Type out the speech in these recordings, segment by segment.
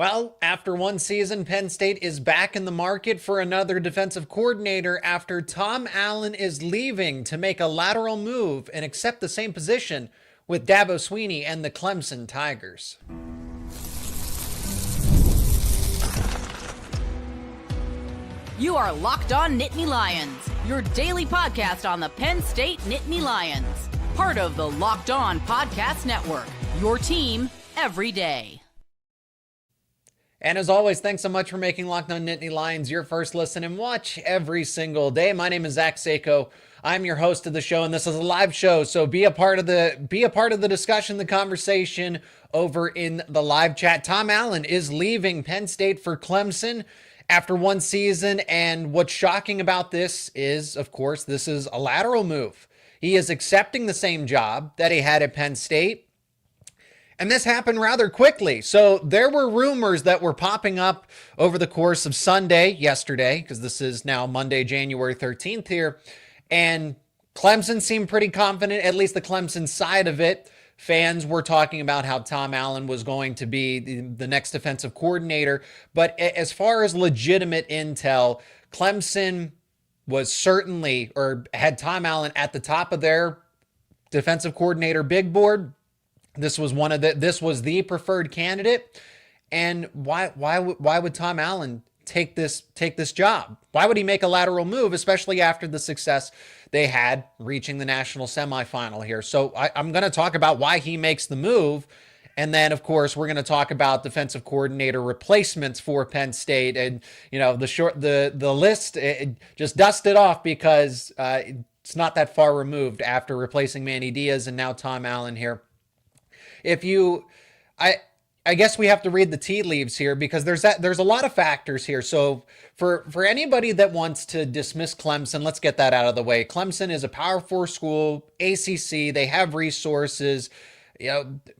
Well, after one season, Penn State is back in the market for another defensive coordinator after Tom Allen is leaving to make a lateral move and accept the same position with Dabo Swinney and the Clemson Tigers. You are Locked On Nittany Lions, your daily podcast on the Penn State Nittany Lions. Part of the Locked On Podcast Network, your team every day. And as always, thanks so much for making Locked On Nittany Lions your first listen and watch every single day. My name is Zach Seyko. I'm your host of the show, and this is a live show, so be a part of the discussion, the conversation over in the live chat. Tom Allen is leaving Penn State for Clemson after one season, and what's shocking about this is, of course, this is a lateral move. He is accepting the same job that he had at Penn State. And this happened rather quickly. So there were rumors that were popping up over the course of yesterday, because this is now Monday, January 13th here. And Clemson seemed pretty confident, at least the Clemson side of it. Fans were talking about how Tom Allen was going to be the next defensive coordinator. But as far as legitimate intel, Clemson was certainly, or had Tom Allen at the top of their defensive coordinator big board. This was the preferred candidate. And why would Tom Allen take this job? Why would he make a lateral move, especially after the success they had reaching the national semifinal here? So I'm going to talk about why he makes the move. And then, of course, we're going to talk about defensive coordinator replacements for Penn State. And, the list, just dust it off because it's not that far removed after replacing Manny Diaz and now Tom Allen here. I guess we have to read the tea leaves here because there's a lot of factors here. So for anybody that wants to dismiss Clemson, let's get that out of the way. Clemson is a Power 4 school, ACC. They have resources.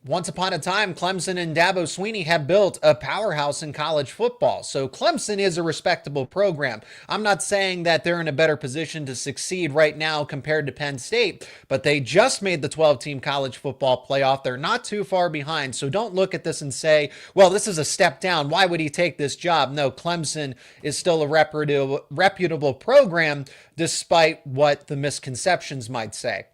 Once upon a time, Clemson and Dabo Swinney have built a powerhouse in college football. So Clemson is a respectable program. I'm not saying that they're in a better position to succeed right now compared to Penn State, but they just made the 12-team college football playoff. They're not too far behind. So don't look at this and say, well, this is a step down. Why would he take this job? No, Clemson is still a reputable program, despite what the misconceptions might say.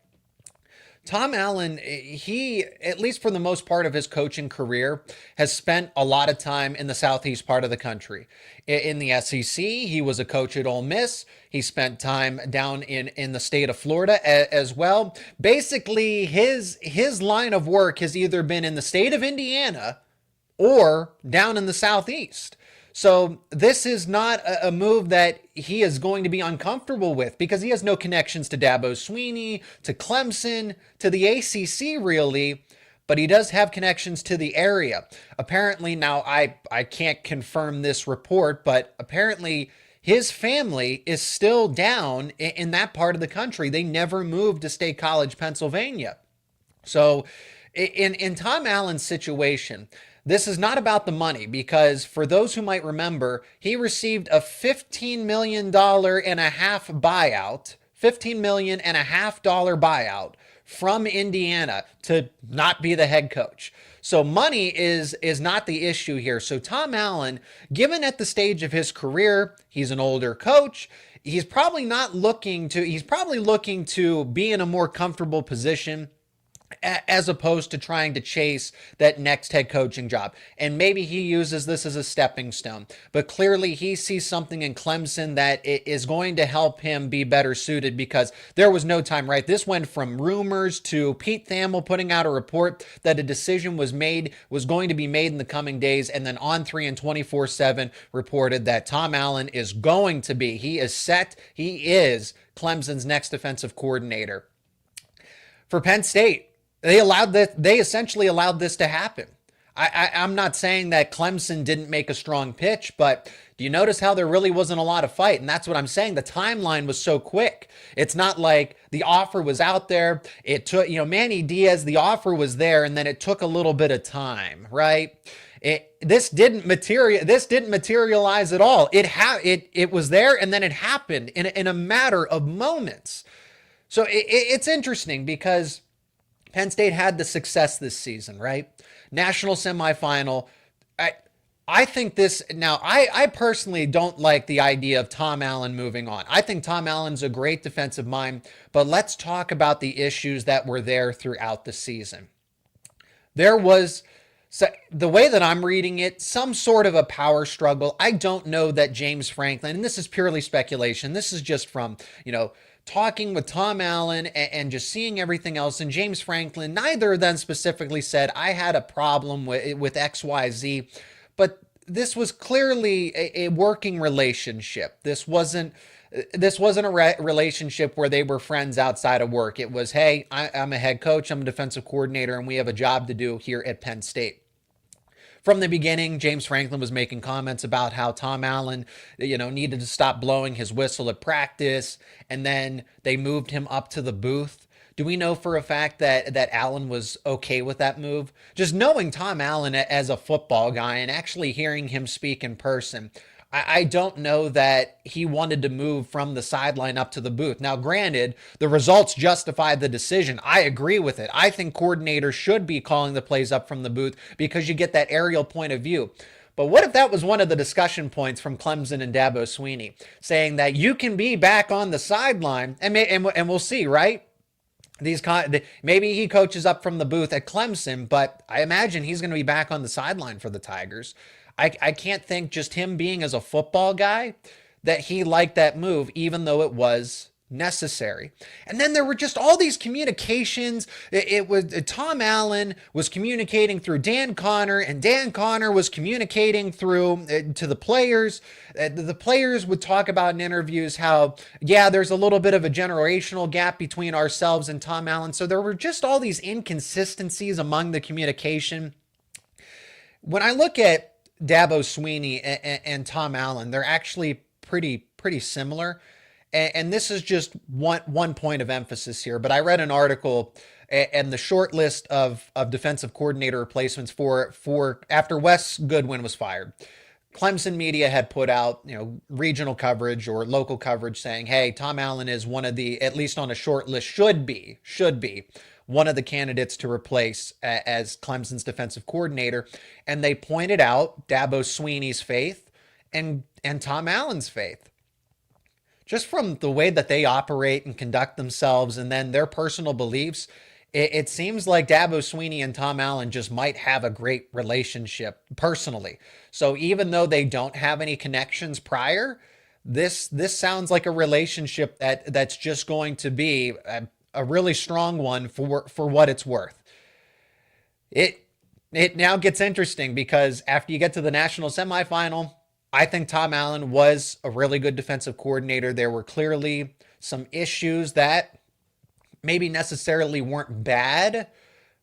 Tom Allen, he, at least for the most part of his coaching career, has spent a lot of time in the southeast part of the country. In the SEC, he was a coach at Ole Miss. He spent time down in the state of Florida as well. Basically, his line of work has either been in the state of Indiana or down in the southeast. So this is not a move that he is going to be uncomfortable with because he has no connections to Dabo Swinney, to Clemson, to the ACC really, but he does have connections to the area. Apparently, now I can't confirm this report, but apparently his family is still down in that part of the country. They never moved to State College, Pennsylvania. So in Tom Allen's situation, this is not about the money because for those who might remember, he received a $15 million and a half buyout, $15 million and a half dollar buyout from Indiana to not be the head coach. So money is not the issue here. So Tom Allen, given at the stage of his career, he's an older coach. He's probably looking to be in a more comfortable position as opposed to trying to chase that next head coaching job. And maybe he uses this as a stepping stone, but clearly he sees something in Clemson that is going to help him be better suited because there was no time, right? This went from rumors to Pete Thamel putting out a report that a decision was going to be made in the coming days. And then On3 and 24/7 reported that Tom Allen is he is Clemson's next defensive coordinator. For Penn State, they essentially allowed this to happen. I'm not saying that Clemson didn't make a strong pitch, but do you notice how there really wasn't a lot of fight? And that's what I'm saying. The timeline was so quick. It's not like the offer was out there. It took, Manny Diaz, the offer was there, and then it took a little bit of time, right? This didn't materialize at all. It was there, and then it happened in a matter of moments. So it's interesting because Penn State had the success this season, right? National semifinal. I think this now. I personally don't like the idea of Tom Allen moving on. I think Tom Allen's a great defensive mind, but let's talk about the issues that were there throughout the season. There was, so the way that I'm reading it, some sort of a power struggle. I don't know that James Franklin, and this is purely speculation. This is just from, talking with Tom Allen and just seeing everything else. And James Franklin, neither of them specifically said, I had a problem with XYZ, but this was clearly a working relationship. This wasn't a relationship where they were friends outside of work. It was, hey, I'm a head coach, I'm a defensive coordinator, and we have a job to do here at Penn State. From the beginning, James Franklin was making comments about how Tom Allen, needed to stop blowing his whistle at practice, and then they moved him up to the booth. Do we know for a fact that Allen was okay with that move? Just knowing Tom Allen as a football guy and actually hearing him speak in person, I don't know that he wanted to move from the sideline up to the booth. Now, granted, the results justify the decision. I agree with it. I think coordinators should be calling the plays up from the booth because you get that aerial point of view. But what if that was one of the discussion points from Clemson and Dabo Swinney, saying that you can be back on the sideline, and we'll see, right? Maybe he coaches up from the booth at Clemson, but I imagine he's going to be back on the sideline for the Tigers. I can't think just him being as a football guy that he liked that move, even though it was necessary. And then there were just all these communications. It was Tom Allen was communicating through Dan Connor, and Dan Connor was communicating through to the players. The players would talk about in interviews how, yeah, there's a little bit of a generational gap between ourselves and Tom Allen. So there were just all these inconsistencies among the communication. When I look at Dabo Swinney and Tom Allen, they're actually pretty similar. And this is just one point of emphasis here, but I read an article and the short list of defensive coordinator replacements for after Wes Goodwin was fired. Clemson media had put out, regional coverage or local coverage saying, hey, Tom Allen is one of the, at least on a short list, should be one of the candidates to replace as Clemson's defensive coordinator. And they pointed out Dabo Swinney's faith and Tom Allen's faith. Just from the way that they operate and conduct themselves and then their personal beliefs, it seems like Dabo Swinney and Tom Allen just might have a great relationship personally. So even though they don't have any connections prior, this sounds like a relationship that's just going to be a really strong one for what it's worth. It now gets interesting because after you get to the national semifinal, I think Tom Allen was a really good defensive coordinator. There were clearly some issues that maybe necessarily weren't bad,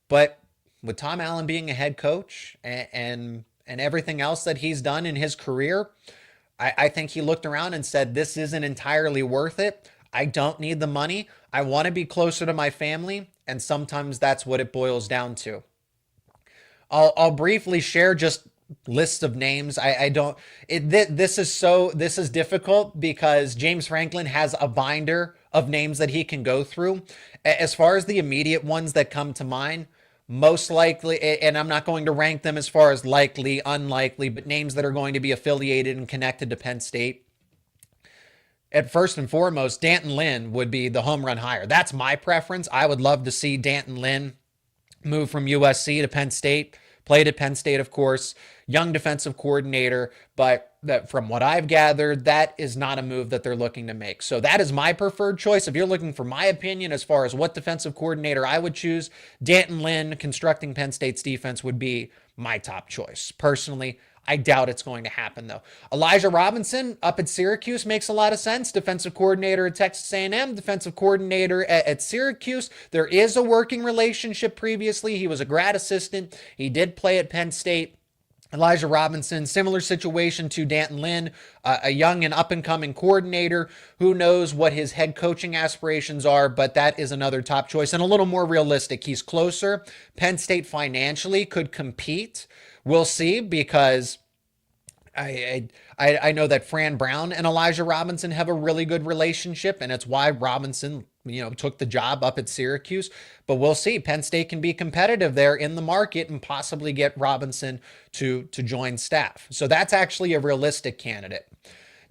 but with Tom Allen being a head coach and everything else that he's done in his career, I think he looked around and said, this isn't entirely worth it. I don't need the money. I want to be closer to my family. And sometimes that's what it boils down to. I'll briefly share just lists of names. This is difficult because James Franklin has a binder of names that he can go through. As far as the immediate ones that come to mind, most likely, and I'm not going to rank them as far as likely, unlikely, but names that are going to be affiliated and connected to Penn State. At first and foremost, D'Anton Lynn would be the home run hire. That's my preference. I would love to see D'Anton Lynn move from USC to Penn State. Played at Penn State, of course. Young defensive coordinator, but from what I've gathered, that is not a move that they're looking to make. So that is my preferred choice. If you're looking for my opinion as far as what defensive coordinator I would choose, D'Anton Lynn constructing Penn State's defense would be my top choice. Personally, I doubt it's going to happen, though. Elijah Robinson up at Syracuse makes a lot of sense. Defensive coordinator at Texas A&M, defensive coordinator at Syracuse. There is a working relationship previously. He was a grad assistant. He did play at Penn State. Elijah Robinson, similar situation to D'Anton Lynn, a young and up-and-coming coordinator. Who knows what his head coaching aspirations are, but that is another top choice and a little more realistic. He's closer. Penn State financially could compete. We'll see, because I know that Fran Brown and Elijah Robinson have a really good relationship, and it's why Robinson, took the job up at Syracuse. But we'll see. Penn State can be competitive there in the market and possibly get Robinson to join staff. So that's actually a realistic candidate.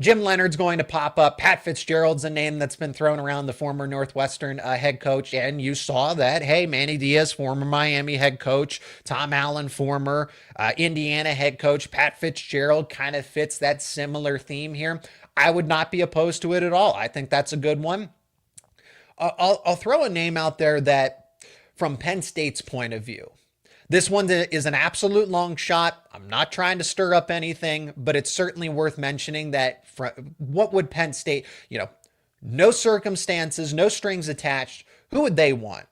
Jim Leonard's going to pop up. Pat Fitzgerald's a name that's been thrown around, the former Northwestern head coach. And you saw that, hey, Manny Diaz, former Miami head coach, Tom Allen, former Indiana head coach, Pat Fitzgerald kind of fits that similar theme here. I would not be opposed to it at all. I think that's a good one. I'll throw a name out there that, from Penn State's point of view, this one is an absolute long shot. I'm not trying to stir up anything, but it's certainly worth mentioning that what would Penn State, no circumstances, no strings attached. Who would they want?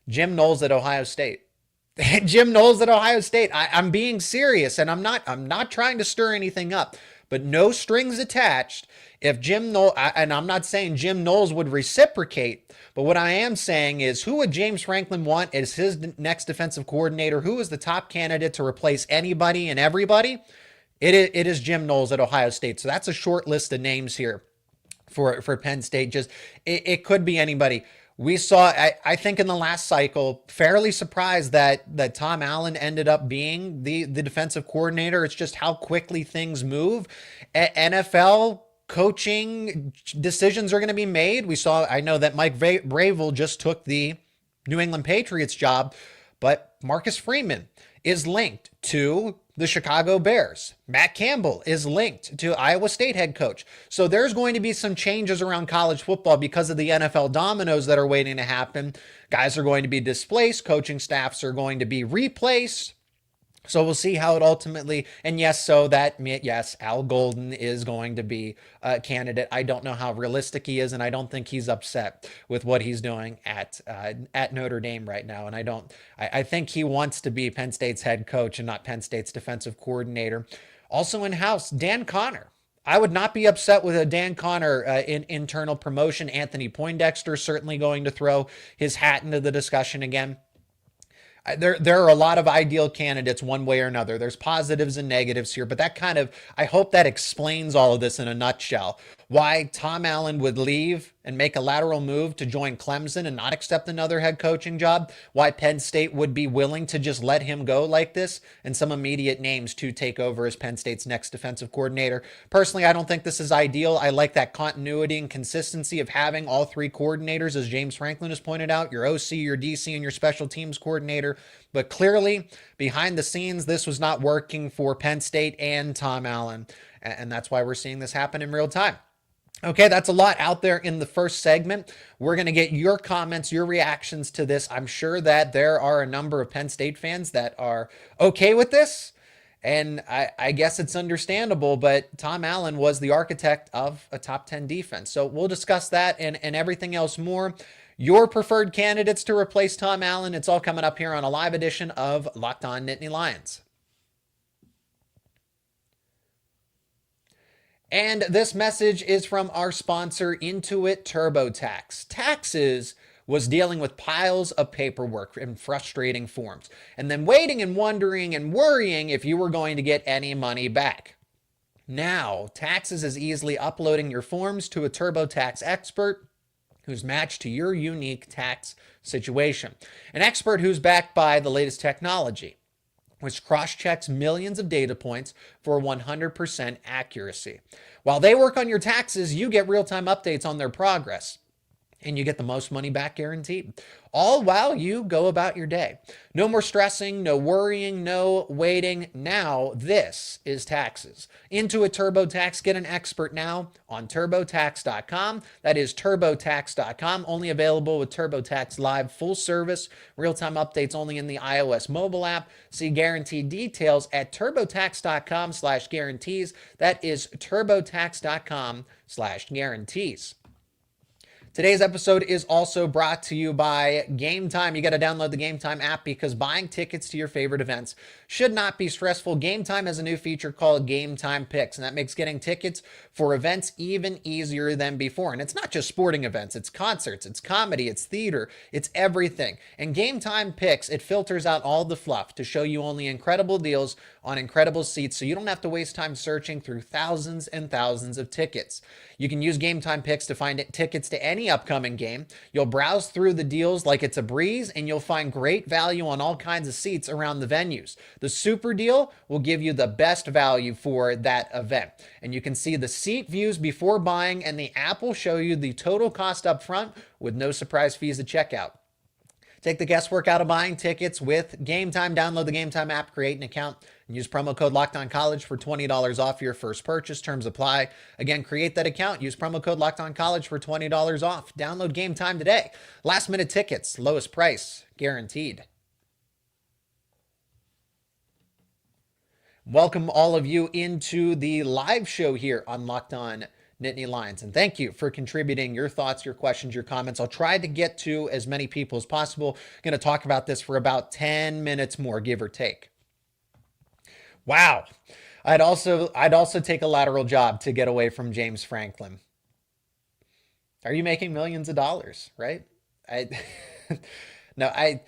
Jim Knowles at Ohio State. Jim Knowles at Ohio State. I'm being serious, and I'm not trying to stir anything up, but no strings attached. If Jim Knowles, and I'm not saying Jim Knowles would reciprocate, but what I am saying is, who would James Franklin want as his next defensive coordinator? Who is the top candidate to replace anybody and everybody? It is Jim Knowles at Ohio State. So that's a short list of names here for Penn State. Just it could be anybody. We saw, I think in the last cycle, fairly surprised that Tom Allen ended up being the defensive coordinator. It's just how quickly things move. NFL coaching decisions are going to be made. I know that Mike Vrabel just took the New England Patriots job, but Marcus Freeman is linked to the Chicago Bears. Matt Campbell is linked to Iowa State head coach. So there's going to be some changes around college football because of the NFL dominoes that are waiting to happen. Guys are going to be displaced. Coaching staffs are going to be replaced. So we'll see how it ultimately, and yes, Al Golden is going to be a candidate. I don't know how realistic he is, and I don't think he's upset with what he's doing at Notre Dame right now. And I think he wants to be Penn State's head coach and not Penn State's defensive coordinator. Also in-house, Dan Connor. I would not be upset with a Dan Connor internal promotion. Anthony Poindexter certainly going to throw his hat into the discussion again. There are a lot of ideal candidates one way or another. There's positives and negatives here, but I hope that explains all of this in a nutshell. Why Tom Allen would leave and make a lateral move to join Clemson and not accept another head coaching job. Why Penn State would be willing to just let him go like this, and some immediate names to take over as Penn State's next defensive coordinator. Personally, I don't think this is ideal. I like that continuity and consistency of having all three coordinators, as James Franklin has pointed out, your OC, your DC, and your special teams coordinator. But clearly, behind the scenes, this was not working for Penn State and Tom Allen. And that's why we're seeing this happen in real time. Okay, that's a lot out there in the first segment. We're going to get your comments, your reactions to this. I'm sure that there are a number of Penn State fans that are okay with this. And I guess it's understandable, but Tom Allen was the architect of a top 10 defense. So we'll discuss that and everything else more. Your preferred candidates to replace Tom Allen. It's all coming up here on a live edition of Locked On Nittany Lions. And this message is from our sponsor, Intuit TurboTax. Taxes was dealing with piles of paperwork and frustrating forms, and then waiting and wondering and worrying if you were going to get any money back. Now, Taxes is easily uploading your forms to a TurboTax expert who's matched to your unique tax situation. An expert who's backed by the latest technology, which cross-checks millions of data points for 100% accuracy. While they work on your taxes, you get real-time updates on their progress, and you get the most money back guaranteed, all while you go about your day. No more stressing, no worrying, no waiting. Now, this is Taxes. Intuit TurboTax. Get an expert now on TurboTax.com. That is TurboTax.com. Only available with TurboTax Live Full Service. Real-time updates only in the iOS mobile app. See guaranteed details at TurboTax.com/guarantees. That is TurboTax.com/guarantees. Today's episode is also brought to you by Game Time. You got to download the Game Time app because buying tickets to your favorite events should not be stressful. Game Time has a new feature called Game Time Picks, and that makes getting tickets for events even easier than before. And it's not just sporting events. It's concerts, it's comedy, it's theater, it's everything. And Game Time Picks, it filters out all the fluff to show you only incredible deals on incredible seats so you don't have to waste time searching through thousands and thousands of tickets. You can use Game Time Picks to find tickets to any upcoming game. You'll browse through the deals like it's a breeze, and you'll find great value on all kinds of seats around the venues. The Super Deal will give you the best value for that event. And you can see the seat views before buying, and the app will show you the total cost up front with no surprise fees at checkout. Take the guesswork out of buying tickets with Game Time. Download the Game Time app, create an account, and use promo code LOCKEDONCollege for $20 off your first purchase. Terms apply. Again, create that account. Use promo code LOCKEDONCollege for $20 off. Download Game Time today. Last minute tickets, lowest price, guaranteed. Welcome all of you into the live show here on Locked On Nittany Lions. And thank you for contributing your thoughts, your questions, your comments. I'll try to get to as many people as possible. I'm going to talk about this for about 10 minutes more, give or take. Wow. I'd also take a lateral job to get away from James Franklin. Are you making millions of dollars, right? No, I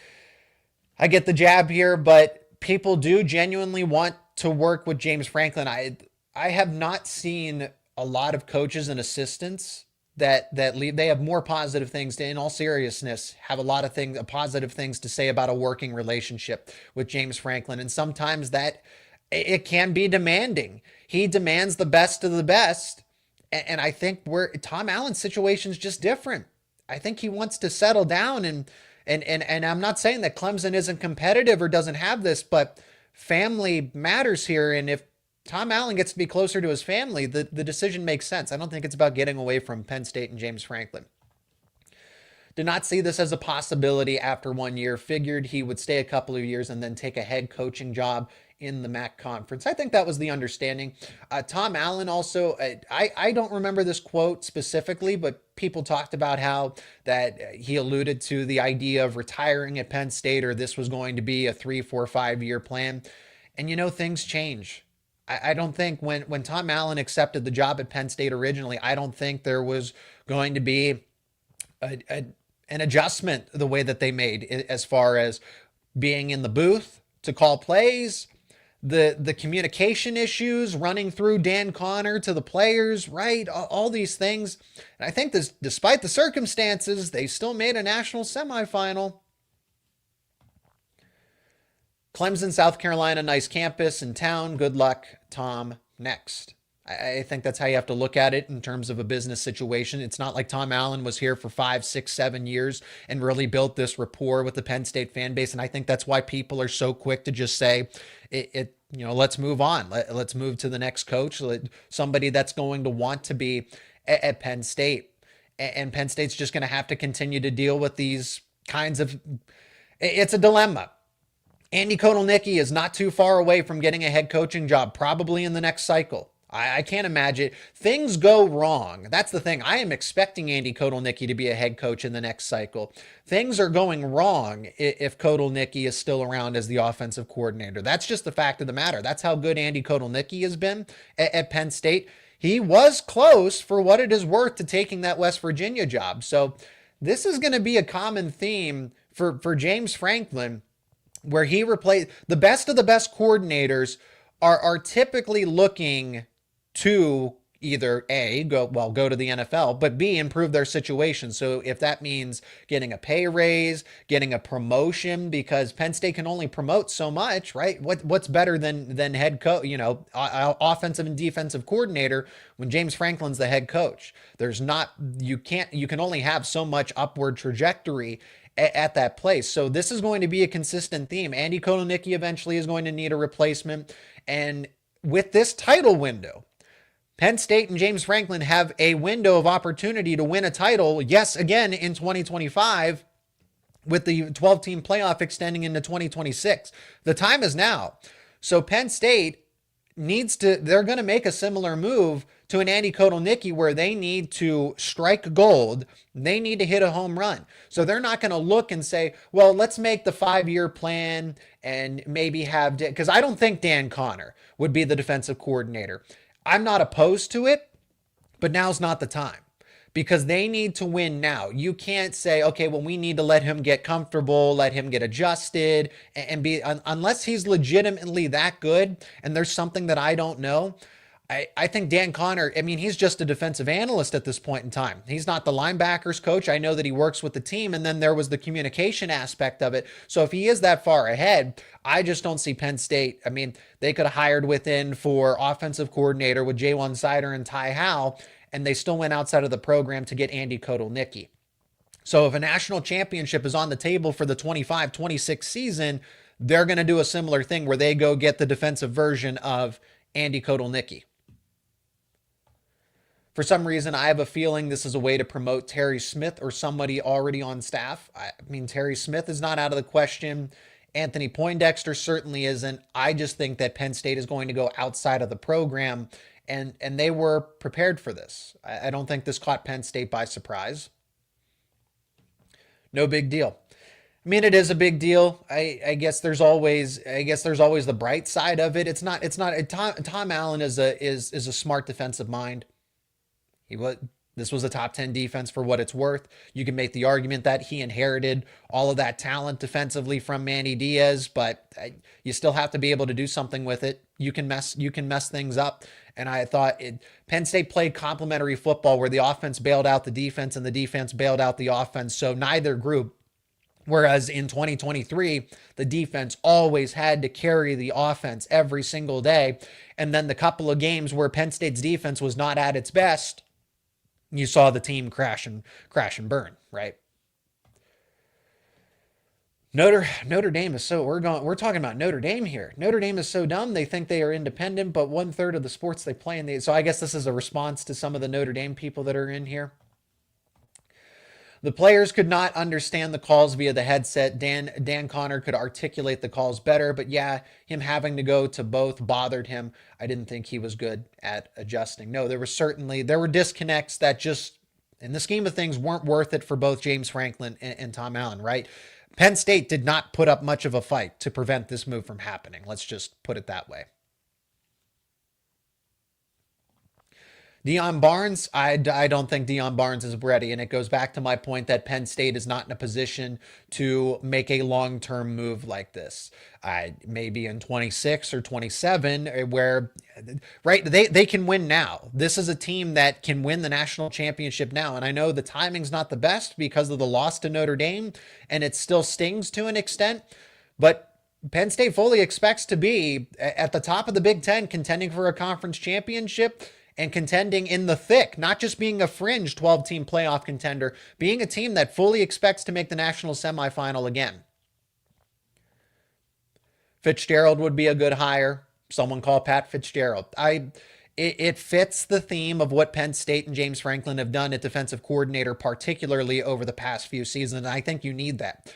get the jab here, but people do genuinely want to work with James Franklin. I have not seen a lot of coaches and assistants that leave. They have more positive things to, in all seriousness, have a lot of positive things to say about a working relationship with James Franklin. And sometimes that it can be demanding. He demands the best of the best. And I think Tom Allen's situation is just different. I think he wants to settle down, and I'm not saying that Clemson isn't competitive or doesn't have this, but family matters here. And if Tom Allen gets to be closer to his family, the decision makes sense. I don't think it's about getting away from Penn State and James Franklin. Did not see this as a possibility after 1 year. Figured he would stay a couple of years and then take a head coaching job in the MAC conference. I think that was the understanding. Tom Allen also, I don't remember this quote specifically, but people talked about how that he alluded to the idea of retiring at Penn State, or this was going to be a 3, 4, 5 year plan. And things change. I don't think when Tom Allen accepted the job at Penn State originally, I don't think there was going to be an adjustment the way that they made as far as being in the booth to call plays, the communication issues running through Dan Connor to the players, right? All these things. And I think this, despite the circumstances, they still made a national semifinal. Clemson, South Carolina, nice campus in town. Good luck, Tom. Next. I think that's how you have to look at it in terms of a business situation. It's not like Tom Allen was here for 5, 6, 7 years and really built this rapport with the Penn State fan base. And I think that's why people are so quick to just say, let's move on. Let's move to the next coach, somebody that's going to want to be at Penn State. And Penn State's just going to have to continue to deal with these kinds of, it's a dilemma. Andy Kotelnicki is not too far away from getting a head coaching job, probably in the next cycle. I can't imagine. Things go wrong. That's the thing. I am expecting Andy Kotelnicki to be a head coach in the next cycle. Things are going wrong if Kotelnicki is still around as the offensive coordinator. That's just the fact of the matter. That's how good Andy Kotelnicki has been at Penn State. He was close, for what it is worth, to taking that West Virginia job. So this is going to be a common theme for James Franklin, where he replaced the best of the best coordinators are typically looking to either A, go to the NFL, but B, improve their situation. So if that means getting a pay raise, getting a promotion, because Penn State can only promote so much, right? What's better than head coach, offensive and defensive coordinator when James Franklin's the head coach? You can only have so much upward trajectory at that place. So this is going to be a consistent theme. Andy Kotelnicki eventually is going to need a replacement. And with this title window, Penn State and James Franklin have a window of opportunity to win a title, yes, again, in 2025, with the 12-team playoff extending into 2026. The time is now. So Penn State they're going to make a similar move to an Andy Kotelnicki, where they need to strike gold. They need to hit a home run. So they're not going to look and say, well, let's make the 5-year plan and maybe have, because I don't think Dan Connor would be the defensive coordinator. I'm not opposed to it, but now's not the time. because they need to win now. You can't say, okay, well, we need to let him get comfortable, let him get adjusted, and be, unless he's legitimately that good, and there's something that I don't know. I think Dan Connor, I mean, he's just a defensive analyst at this point in time. He's not the linebackers coach. I know that he works with the team, and then there was the communication aspect of it. So if he is that far ahead, I just don't see Penn State. I mean, they could have hired within for offensive coordinator with Jaywan Sider and Ty Howell, and they still went outside of the program to get Andy Kotelnicki. So if a national championship is on the table for the 25-26 season, they're going to do a similar thing where they go get the defensive version of Andy Kotelnicki. For some reason, I have a feeling this is a way to promote Terry Smith or somebody already on staff. I mean, Terry Smith is not out of the question. Anthony Poindexter certainly isn't. I just think that Penn State is going to go outside of the program, and they were prepared for this. I don't think this caught Penn State by surprise. No big deal. I mean, it is a big deal. I guess there's always the bright side of it. It's not. Tom Allen is a smart defensive mind. This was a top 10 defense for what it's worth. You can make the argument that he inherited all of that talent defensively from Manny Diaz, but you still have to be able to do something with it. You can mess things up. And I thought Penn State played complementary football where the offense bailed out the defense and the defense bailed out the offense. So neither group. Whereas in 2023, the defense always had to carry the offense every single day. And then the couple of games where Penn State's defense was not at its best, you saw the team crash and burn, right? Notre Dame is so we're talking about Notre Dame here. Notre Dame is so dumb. They think they are independent, but 1/3 of the sports they play in. So I guess this is a response to some of the Notre Dame people that are in here. The players could not understand the calls via the headset. Dan Connor could articulate the calls better, but yeah, him having to go to both bothered him. I didn't think he was good at adjusting. No, there were disconnects that just, in the scheme of things, weren't worth it for both James Franklin and Tom Allen, right? Penn State did not put up much of a fight to prevent this move from happening. Let's just put it that way. Deion Barnes, I don't think Deion Barnes is ready, and it goes back to my point that Penn State is not in a position to make a long-term move like this. Maybe in 26 or 27, where, right, they can win now. This is a team that can win the national championship now, and I know the timing's not the best because of the loss to Notre Dame, and it still stings to an extent, but Penn State fully expects to be at the top of the Big Ten, contending for a conference championship and contending in the thick, not just being a fringe 12-team playoff contender, being a team that fully expects to make the national semifinal again. Fitzgerald would be a good hire. Someone call Pat Fitzgerald. It fits the theme of what Penn State and James Franklin have done at defensive coordinator, particularly over the past few seasons, and I think you need that.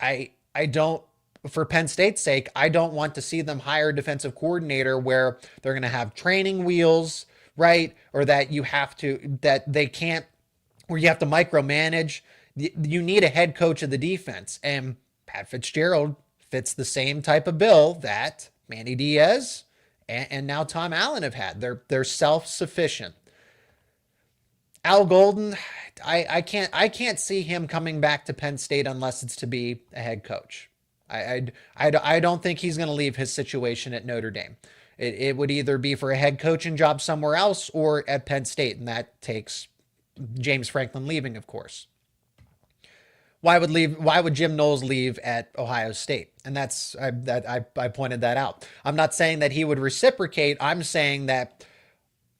I don't, for Penn State's sake, I don't want to see them hire a defensive coordinator where they're going to have training wheels, right? Or that you have to micromanage. You need a head coach of the defense. And Pat Fitzgerald fits the same type of bill that Manny Diaz and now Tom Allen have had. They're self-sufficient. Al Golden, I can't see him coming back to Penn State unless it's to be a head coach. I don't think he's going to leave his situation at Notre Dame. It would either be for a head coaching job somewhere else or at Penn State, and that takes James Franklin leaving, of course. Why would Jim Knowles leave at Ohio State? And I pointed that out. I'm not saying that he would reciprocate. I'm saying that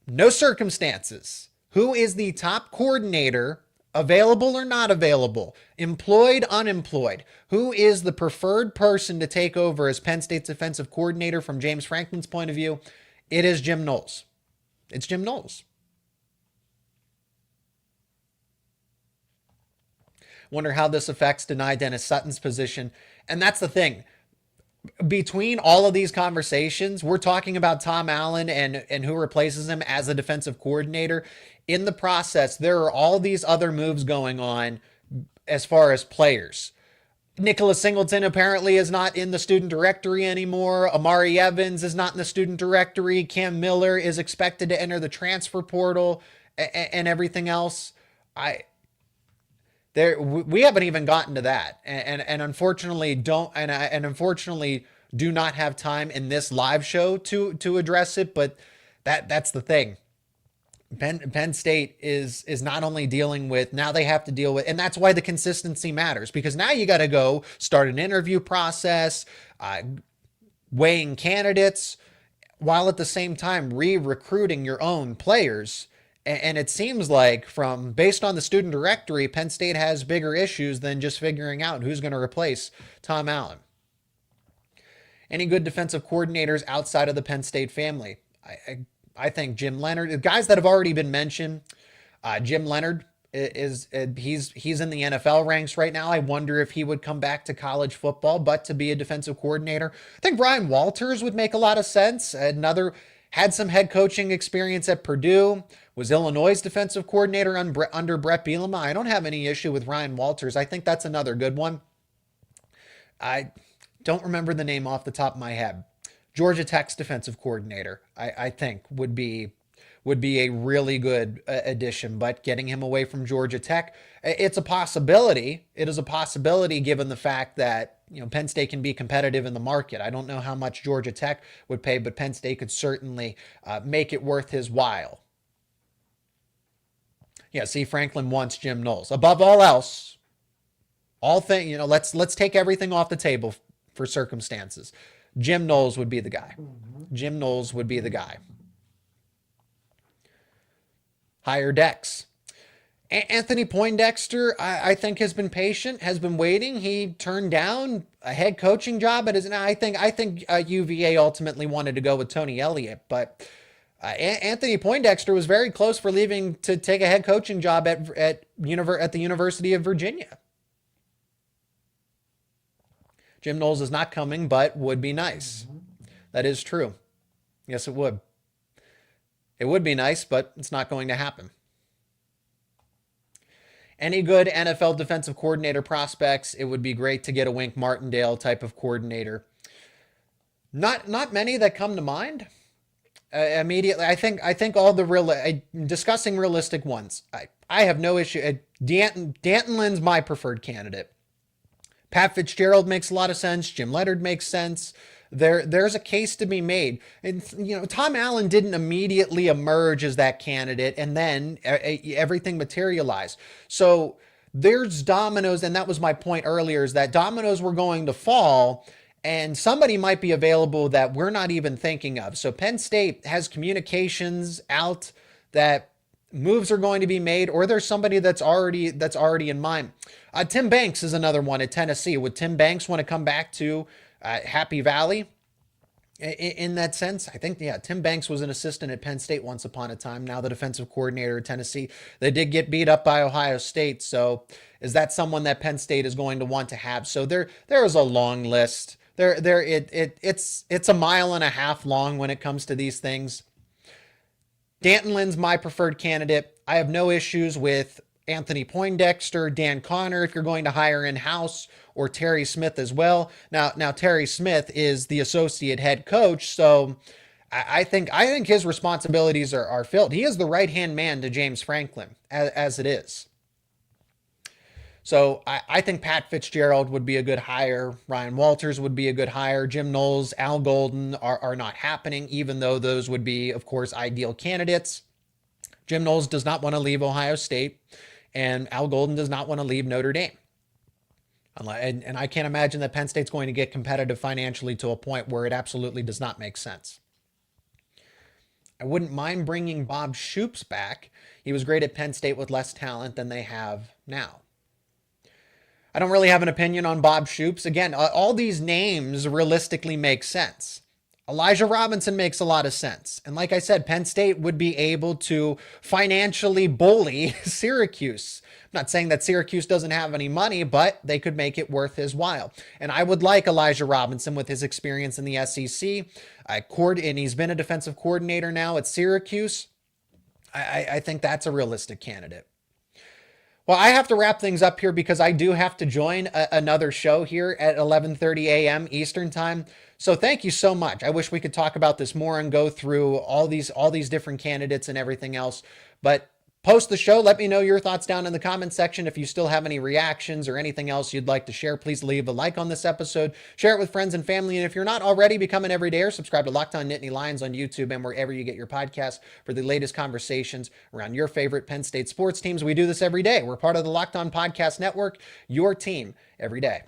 no circumstances. Who is the top coordinator, available or not available, employed, unemployed? Who is the preferred person to take over as Penn State's offensive coordinator from James Franklin's point of view? It is Jim Knowles. It's Jim Knowles. Wonder how this affects Denai Dennis Sutton's position. And that's the thing. Between all of these conversations, we're talking about Tom Allen and who replaces him as a defensive coordinator. In the process, there are all these other moves going on as far as players. Nicholas Singleton apparently is not in the student directory anymore. Amari Evans is not in the student directory. Cam Miller is expected to enter the transfer portal and everything else. I there we haven't even gotten to that, and unfortunately unfortunately do not have time in this live show to address it. But that's the thing. Penn State is not only dealing with, now they have to deal with, and that's why the consistency matters, because now you got to go start an interview process, weighing candidates, while at the same time re-recruiting your own players. And it seems like, from based on the student directory, Penn State has bigger issues than just figuring out who's going to replace Tom Allen. Any good defensive coordinators outside of the Penn State family? I think Jim Leonard, the guys that have already been mentioned. Jim Leonard he's in the NFL ranks right now. I wonder if he would come back to college football, but to be a defensive coordinator. I think Ryan Walters would make a lot of sense. Had some head coaching experience at Purdue, was Illinois' defensive coordinator under Brett Bielema. I don't have any issue with Ryan Walters. I think that's another good one. I don't remember the name off the top of my head. Georgia Tech's defensive coordinator, I think would be a really good addition, but getting him away from Georgia Tech, it's a possibility. It is a possibility given the fact that, Penn State can be competitive in the market. I don't know how much Georgia Tech would pay, but Penn State could certainly make it worth his while. Yeah, see, Franklin wants Jim Knowles. Above all else, let's take everything off the table for circumstances. Jim Knowles would be the guy. Jim Knowles would be the guy. Higher decks. Anthony Poindexter, I think, has been patient, has been waiting. He turned down a head coaching job at his. I think UVA ultimately wanted to go with Tony Elliott, but Anthony Poindexter was very close for leaving to take a head coaching job at the University of Virginia. Jim Knowles is not coming, but would be nice. That is true. Yes, it would. It would be nice, but it's not going to happen. Any good NFL defensive coordinator prospects? It would be great to get a Wink Martindale type of coordinator. Not many that come to mind immediately. I think all the discussing realistic ones. I have no issue. Danton Lynn's my preferred candidate. Pat Fitzgerald makes a lot of sense. Jim Leonard makes sense. There's a case to be made. And, Tom Allen didn't immediately emerge as that candidate, and then everything materialized. So there's dominoes, and that was my point earlier, is that dominoes were going to fall, and somebody might be available that we're not even thinking of. So Penn State has communications out that moves are going to be made, or there's somebody that's already in mind. Tim Banks is another one at Tennessee. Would Tim Banks want to come back to Happy Valley in that sense? I think, Tim Banks was an assistant at Penn State once upon a time, now the defensive coordinator at Tennessee. They did get beat up by Ohio State. So is that someone that Penn State is going to want to have? So there is a long list. It's a mile and a half long when it comes to these things. Danton Lynn's my preferred candidate. I have no issues with Anthony Poindexter, Dan Connor, if you're going to hire in-house, or Terry Smith as well. Now Terry Smith is the associate head coach, so I think his responsibilities are filled. He is the right-hand man to James Franklin, as it is. So I think Pat Fitzgerald would be a good hire. Ryan Walters would be a good hire. Jim Knowles, Al Golden are not happening, even though those would be, of course, ideal candidates. Jim Knowles does not want to leave Ohio State, and Al Golden does not want to leave Notre Dame. And I can't imagine that Penn State's going to get competitive financially to a point where it absolutely does not make sense. I wouldn't mind bringing Bob Shoop's back. He was great at Penn State with less talent than they have now. I don't really have an opinion on Bob Shoop's. Again, all these names realistically make sense. Elijah Robinson makes a lot of sense. And like I said, Penn State would be able to financially bully Syracuse. I'm not saying that Syracuse doesn't have any money, but they could make it worth his while. And I would like Elijah Robinson with his experience in the SEC. And he's been a defensive coordinator now at Syracuse. I think that's a realistic candidate. Well, I have to wrap things up here because I do have to join another show here at 11:30 a.m. Eastern time. So thank you so much. I wish we could talk about this more and go through all these different candidates and everything else. But Post the show. Let me know your thoughts down in the comment section. If you still have any reactions or anything else you'd like to share, please leave a like on this episode. Share it with friends and family. And if you're not already, become an everydayer. Subscribe to Locked On Nittany Lions on YouTube and wherever you get your podcasts for the latest conversations around your favorite Penn State sports teams. We do this every day. We're part of the Locked On Podcast Network, your team every day.